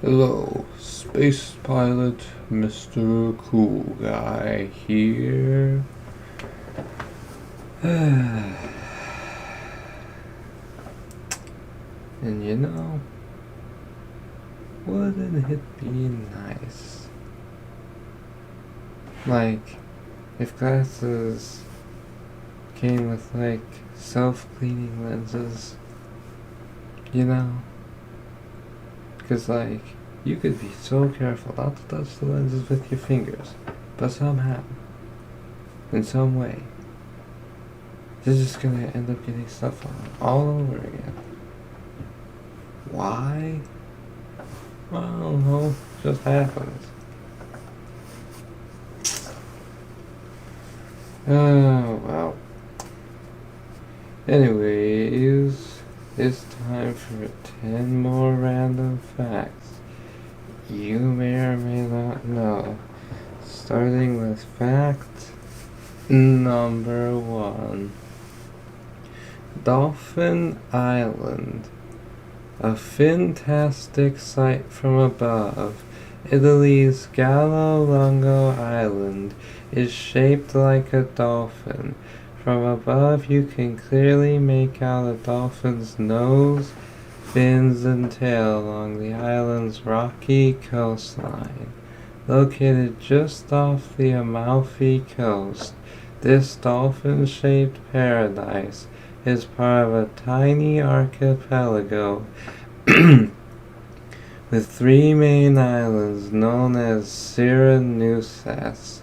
Hello, space pilot Mr. Cool Guy here. And you know, wouldn't it be nice? Like, if glasses came with like self-cleaning lenses, you know? Because like, you could be so careful not to touch the lenses with your fingers, but somehow, in some way, you're just gonna end up getting stuff on all over again. Why? I don't know, it just happens. Oh, well. Anyways, it's time for 10 more random facts you may or may not know. Starting with fact number 1. Dolphin Island. A fantastic sight from above, Italy's Gallo Lungo Island is shaped like a dolphin. From above you can clearly make out a dolphin's nose, fins, and tail along the island's rocky coastline. Located just off the Amalfi Coast, this dolphin-shaped paradise is part of a tiny archipelago with 3 main islands known as Cyrenaica.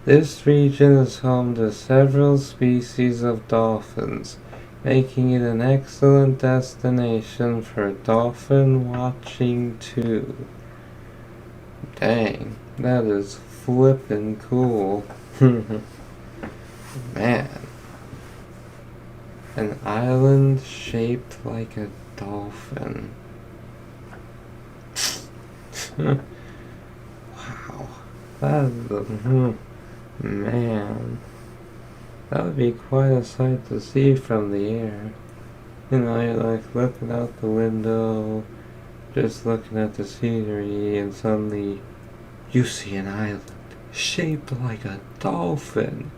This region is home to several species of dolphins, making it an excellent destination for dolphin watching too. Dang, that is flippin' cool. Man. An island shaped like a dolphin. Wow. That is man. That would be quite a sight to see from the air. You know, you're like looking out the window, just looking at the scenery, and suddenly you see an island shaped like a dolphin.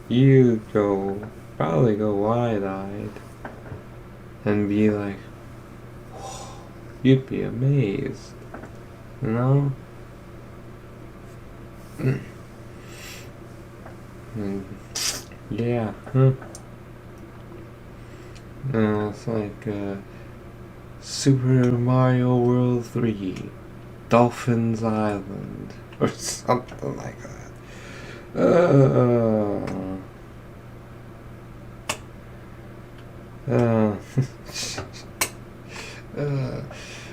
You'd probably go wide-eyed and be like, whoa, you'd be amazed, you know? And yeah, it's like Super Mario World 3, Dolphin's Island, or something like that.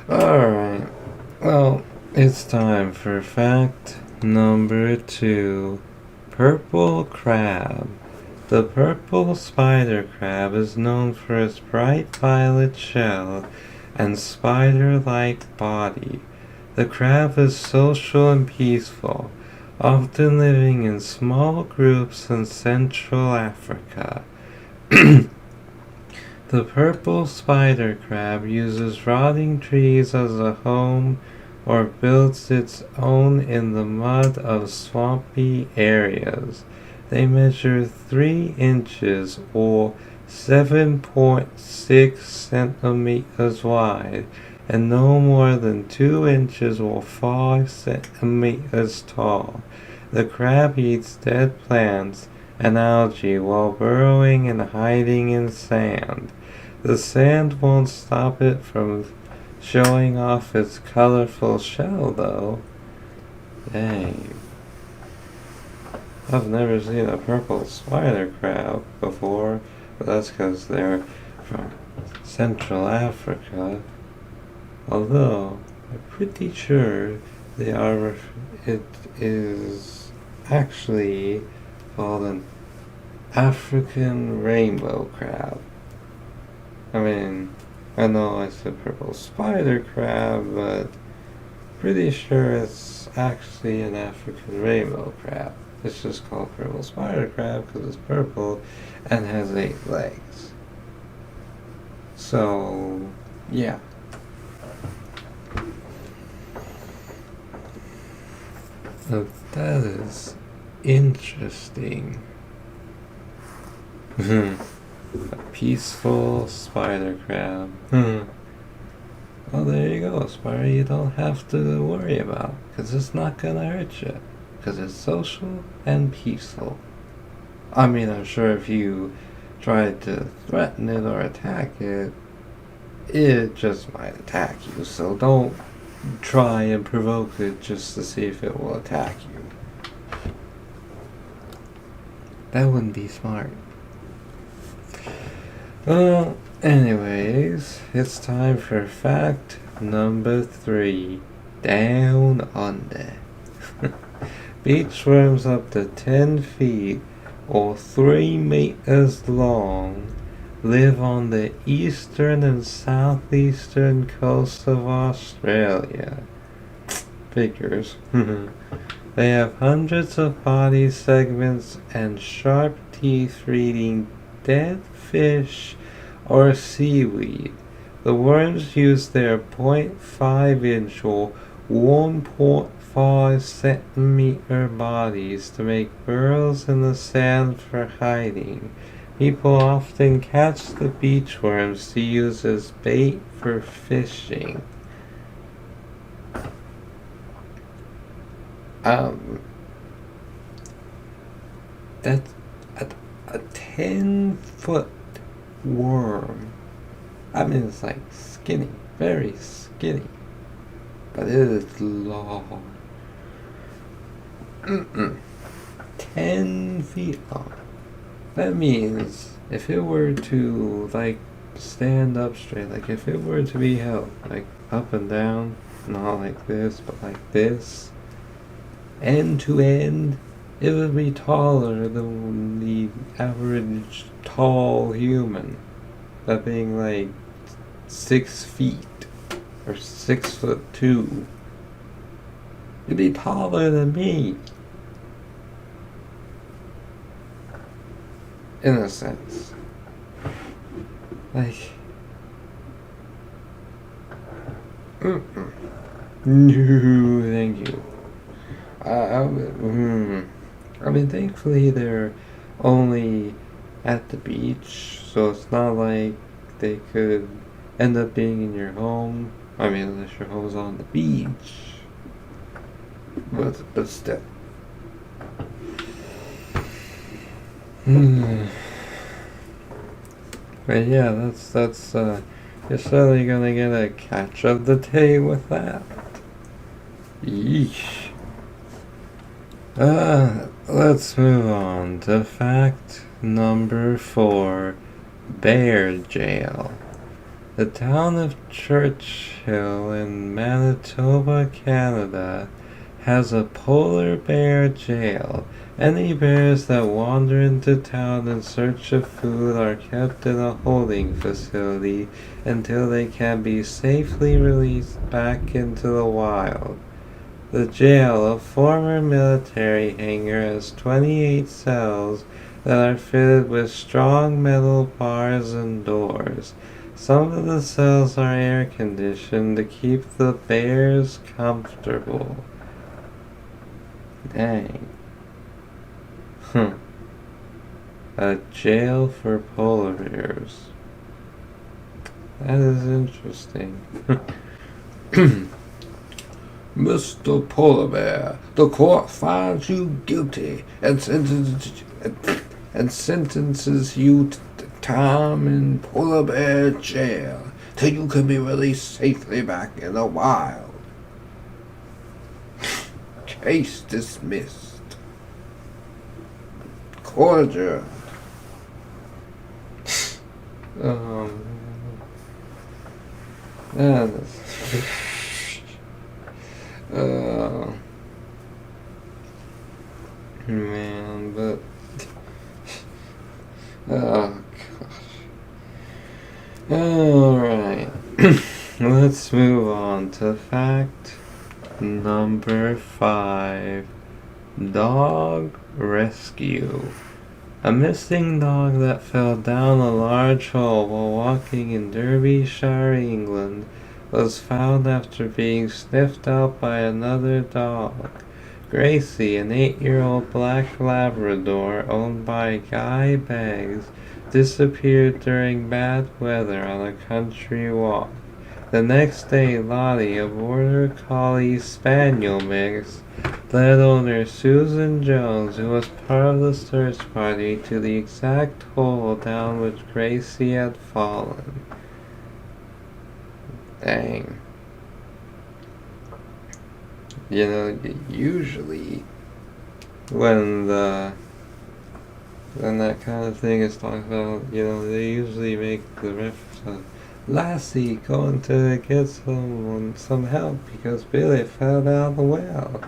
Alright. Well, it's time for fact number 2. Purple crab. The purple spider crab is known for its bright violet shell and spider-like body. The crab is social and peaceful, often living in small groups in Central Africa. The purple spider crab uses rotting trees as a home or builds its own in the mud of swampy areas. They measure 3 inches or 7.6 centimeters wide and no more than 2 inches or 5 centimeters tall. The crab eats dead plants and algae while burrowing and hiding in sand. The sand won't stop it from showing off its colorful shell, though. Dang. I've never seen a purple spider crab before, but that's because they're from Central Africa. Although, I'm pretty sure it is actually called an African rainbow crab. I mean, I know it's a purple spider crab, but pretty sure it's actually an African rainbow crab. It's just called purple spider crab because it's purple and has 8 legs. So, yeah. Now that is interesting. A peaceful spider crab. Well, there you go, spider. You don't have to worry about, because it's not gonna hurt you, because it's social and peaceful. I mean, I'm sure if you tried to threaten it or attack it, it just might attack you. So don't try and provoke it just to see if it will attack you. That wouldn't be smart. Well, anyways, it's time for fact number 3. Down under. Beachworms up to 10 feet or 3 meters long live on the eastern and southeastern coast of Australia. Figures. They have hundreds of body segments and sharp teeth reading dead fish or seaweed. The worms use their 0.5 inch or 1.5 centimeter bodies to make burrows in the sand for hiding. People often catch the beachworms to use as bait for fishing. That's a 10-foot worm. I mean, it's like skinny, very skinny, but it is long. 10 feet long. That means if it were to like stand up straight, like if it were to be held like up and down, not like this, but like this, end to end, it would be taller than the average tall human. That being like 6 feet or 6'2". It'd be taller than me. In a sense. Like, no, thank you. I mean, thankfully they're only at the beach, so it's not like they could end up being in your home. I mean, unless your home's on the beach. But still. But yeah, that's you're certainly gonna get a catch of the day with that. Yeesh. Let's move on to fact number 4. Bear jail. The town of Churchill in Manitoba, Canada, has a polar bear jail. Any bears that wander into town in search of food are kept in a holding facility until they can be safely released back into the wild. The jail, a former military hangar, has 28 cells that are fitted with strong metal bars and doors. Some of the cells are air conditioned to keep the bears comfortable. Dang. A jail for polar bears. That is interesting. Mr. Polar Bear, the court finds you guilty and sentences you to time in polar bear jail till you can be released safely back in the wild. Case dismissed. Court adjourned. That is... man, but oh gosh. Alright. Let's move on to fact number 5. Dog rescue. A missing dog that fell down a large hole while walking in Derbyshire, England, was found after being sniffed out by another dog. Gracie, an 8-year-old black Labrador owned by Guy Beggs, disappeared during bad weather on a country walk. The next day, Lottie, a border collie spaniel mix, led owner Susan Jones, who was part of the search party, to the exact hole down which Gracie had fallen. Dang. You know, usually when that kind of thing is talked about, you know, they usually make the reference of Lassie going to get some help because Billy fell down the well.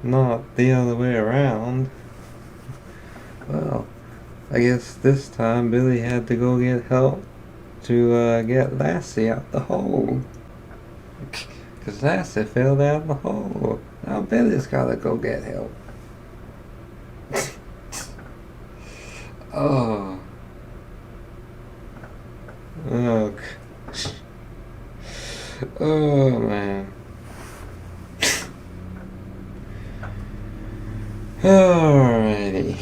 Not the other way around. Well, I guess this time Billy had to go get help to get Lassie out the hole. Cause Lassie fell down the hole. Now Billy's gotta go get help. Oh. Oh. Oh man. Alrighty.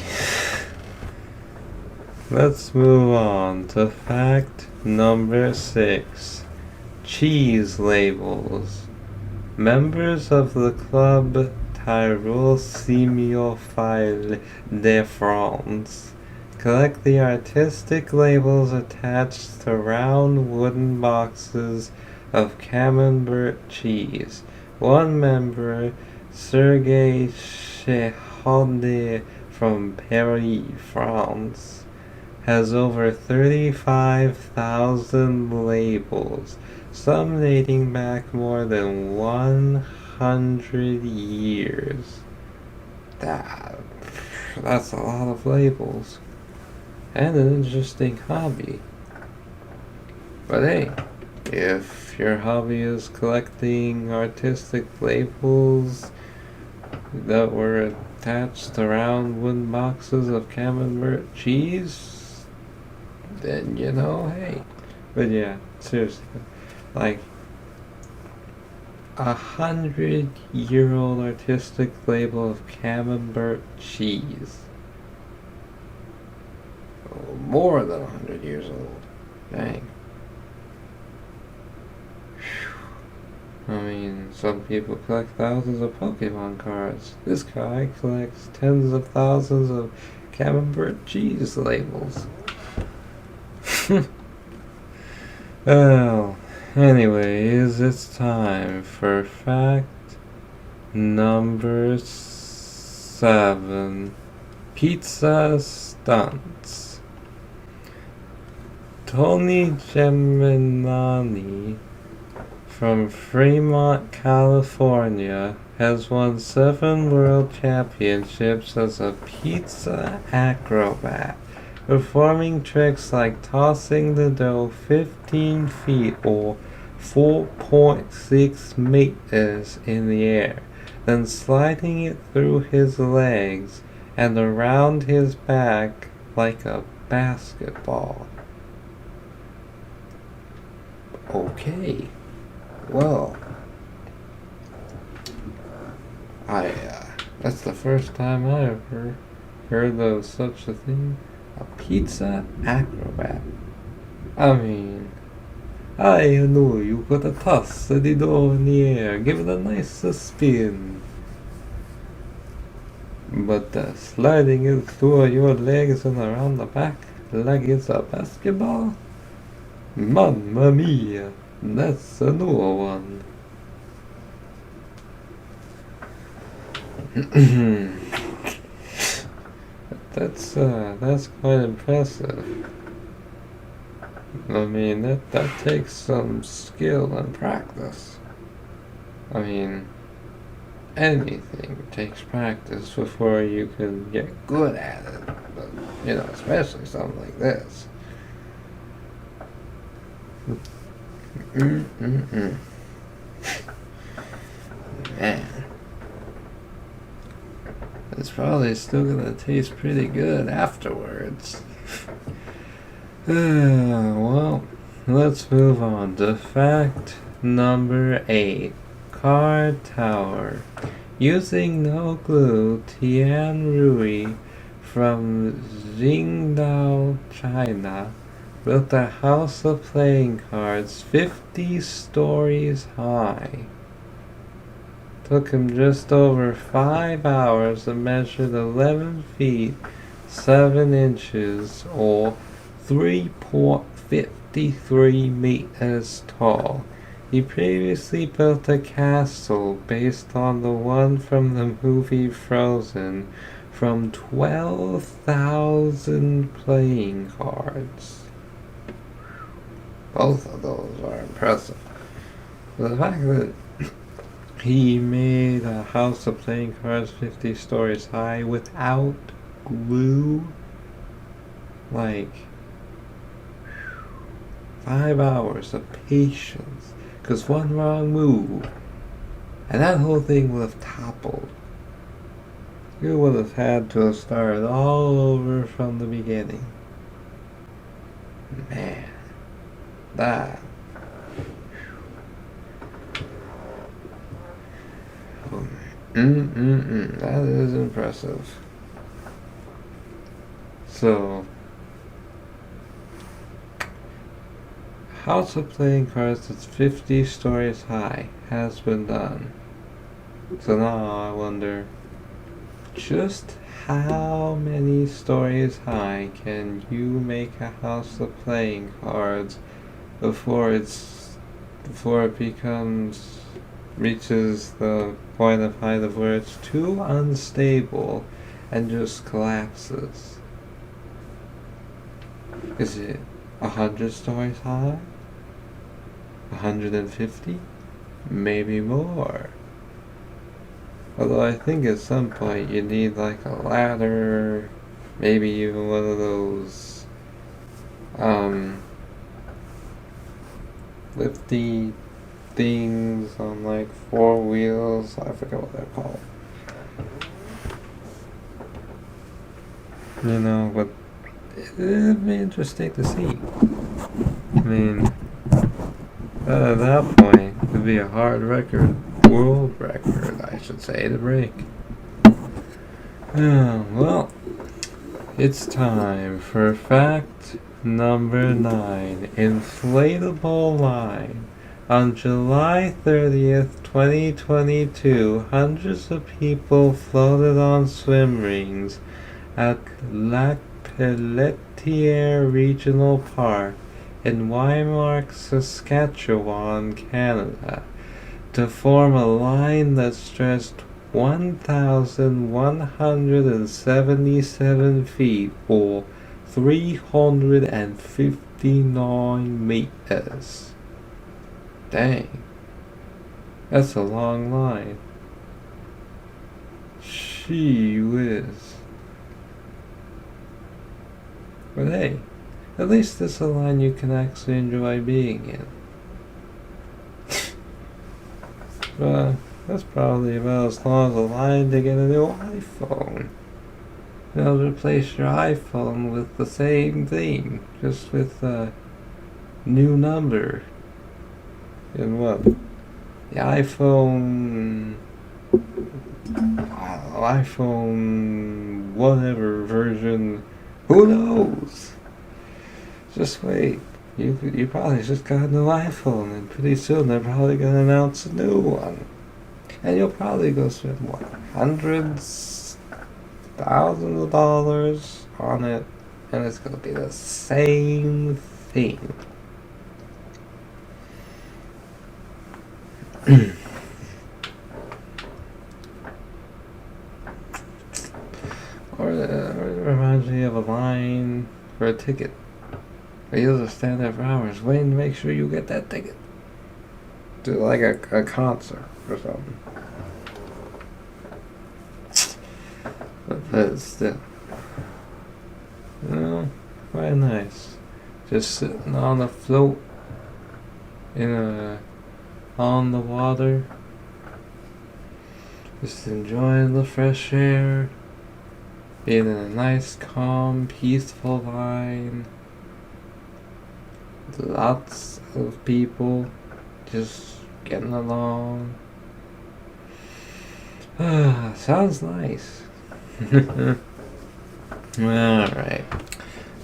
Let's move on to fact number 6. Cheese labels. Members of the club Tyrol Semiophile de France collect the artistic labels attached to round wooden boxes of Camembert cheese. One member, Sergei Chehodny from Paris, France, has over 35,000 labels, some dating back more than 100 years. That's a lot of labels. And an interesting hobby. But hey, if your hobby is collecting artistic labels that were attached to round wooden boxes of Camembert cheese, then you know, hey. But yeah, seriously, like 100-year-old artistic label of Camembert cheese. Oh, more than 100 years old. Dang. I mean, some people collect thousands of Pokemon cards. This guy collects tens of thousands of Camembert cheese labels. Well, anyways, it's time for fact number 7. Pizza stunts. Tony Geminani from Fremont, California, has won 7 world championships as a pizza acrobat, performing tricks like tossing the dough 15 feet or 4.6 meters in the air, then sliding it through his legs and around his back like a basketball. Okay. Well, that's the first time I ever heard of such a thing. A pizza acrobat. I mean, I know you gotta toss the dough in the air, give it a nice spin. But sliding it through your legs and around the back like it's a basketball? Mamma mia! That's a new one. That's quite impressive. I mean, that takes some skill and practice. I mean, anything takes practice before you can get good at it. But, you know, especially something like this. Man, it's probably still gonna taste pretty good afterwards. Well, let's move on to fact number 8. Card Tower. Using no glue, Tian Rui from Qingdao, China, built a house of playing cards 50 stories high. Took him just over 5 hours and measured 11 feet 7 inches or 3.53 meters tall. He previously built a castle based on the one from the movie Frozen from 12,000 playing cards. Both of those are impressive. The fact that he made a house of playing cards 50 stories high without glue, like 5 hours of patience. Because one wrong move, and that whole thing would have toppled. You would have had to have started all over from the beginning. Man, that. That is impressive. So, house of playing cards that's 50 stories high has been done. So now I wonder, just how many stories high can you make a house of playing cards before it reaches the point of height of where it's too unstable and just collapses? Is it 100 stories high? 150? Maybe more. Although I think at some point you need like a ladder, maybe even one of those lifty things on like 4 wheels. I forget what they're called. You know, but it'd be interesting to see. I mean, at that point, it'd be a hard world record, I should say, to break. Well, it's time for fact number 9. Inflatable line. On July 30th, 2022, hundreds of people floated on swim rings at Lac Pelletier Regional Park in Weimar, Saskatchewan, Canada, to form a line that stretched 1,177 feet or 359 meters. Dang, that's a long line. Gee whiz. But hey, at least it's a line you can actually enjoy being in. But that's probably about as long as a line to get a new iPhone. You'll replace your iPhone with the same thing, just with a new number. In what? The iPhone... iPhone... whatever version... Who knows? Just wait. You probably just got a new iPhone, and pretty soon they're probably gonna announce a new one. And you'll probably go spend, what, hundreds, thousands of dollars on it, and it's gonna be the same thing. Or it reminds me of a line for a ticket. You'll just stand there for hours waiting to make sure you get that ticket to like a concert or something. But still, quite nice. Just sitting on a float on the water, just enjoying the fresh air, being in a nice, calm, peaceful line. Lots of people just getting along. Sounds nice. Alright.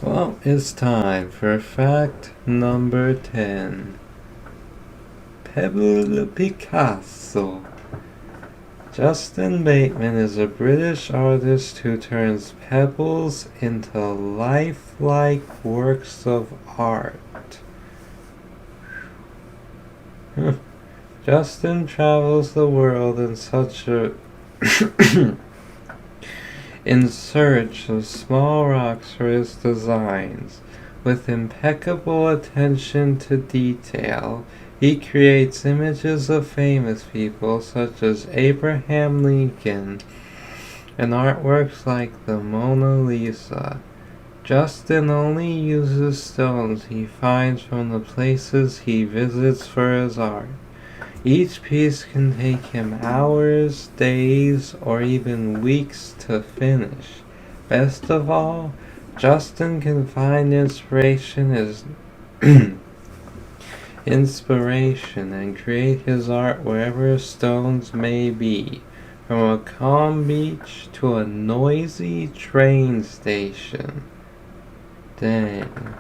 Well, it's time for fact number 10. Pablo Picasso. Justin Bateman is a British artist who turns pebbles into lifelike works of art. Justin travels the world in search of small rocks for his designs. With impeccable attention to detail, he creates images of famous people such as Abraham Lincoln and artworks like the Mona Lisa. Justin only uses stones he finds from the places he visits for his art. Each piece can take him hours, days, or even weeks to finish. Best of all, Justin can find inspiration and create his art wherever stones may be, from a calm beach to a noisy train station. Dang.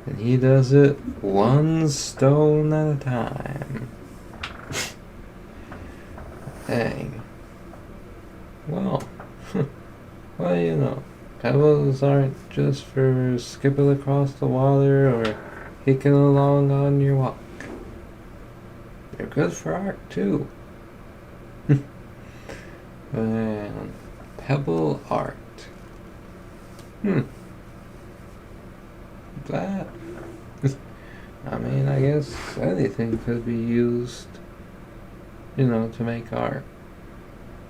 And he does it one stone at a time. Dang. Well, well, you know, pebbles aren't just for skipping across the water or hiking along on your walk. They're good for art, too. Man, pebble art. That. I mean, I guess anything could be used, to make art.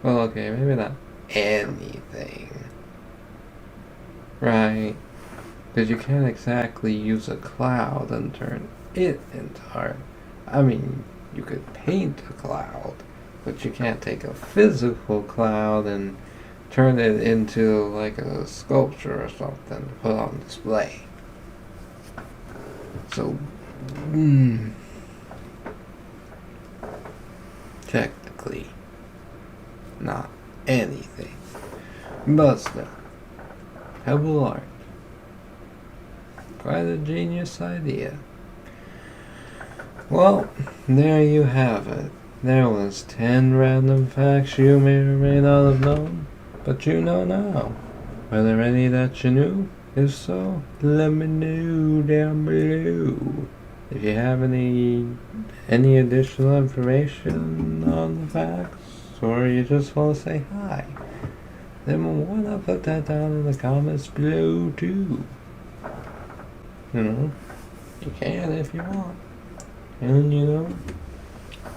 Well, okay, maybe not anything. Right? Because you can't exactly use a cloud and turn it into art. I mean, you could paint a cloud, but you can't take a physical cloud and turn it into like a sculpture or something to put on display. So, technically, not anything. But still, pebble art. Quite a genius idea. Well, there you have it. There was 10 random facts you may or may not have known, but you know now. Are there any that you knew? If so, let me know down below. If you have any additional information on the facts, or you just want to say hi, then why not put that down in the comments below too? You can if you want. And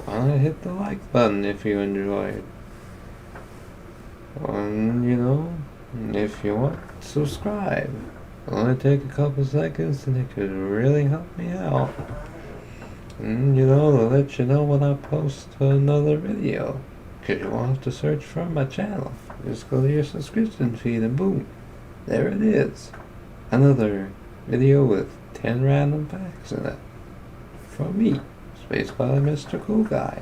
why not hit the like button if you enjoyed. And if you want, subscribe. It'll only take a couple seconds and it could really help me out. And to let you know when I post another video. Because you won't have to search for my channel. Just go to your subscription feed and boom. There it is. Another video with 10 random facts in it. From me, Spaced by Mr. Cool Guy.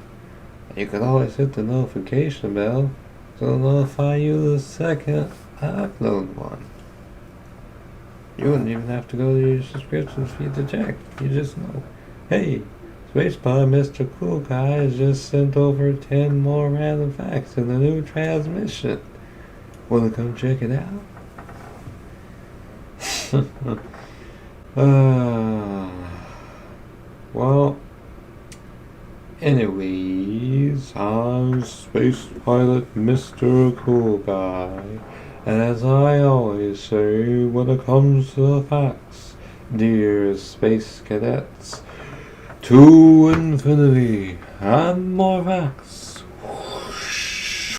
And you can always hit the notification bell so it'll notify you the second I upload one. You wouldn't even have to go to your subscription feed to check. You just know. Hey, Spaced by Mr. Cool Guy has just sent over 10 more random facts in the new transmission. Wanna come check it out? Well, anyways, I'm Space Pilot Mr. Cool Guy, and as I always say when it comes to the facts, dear space cadets, to infinity and more facts.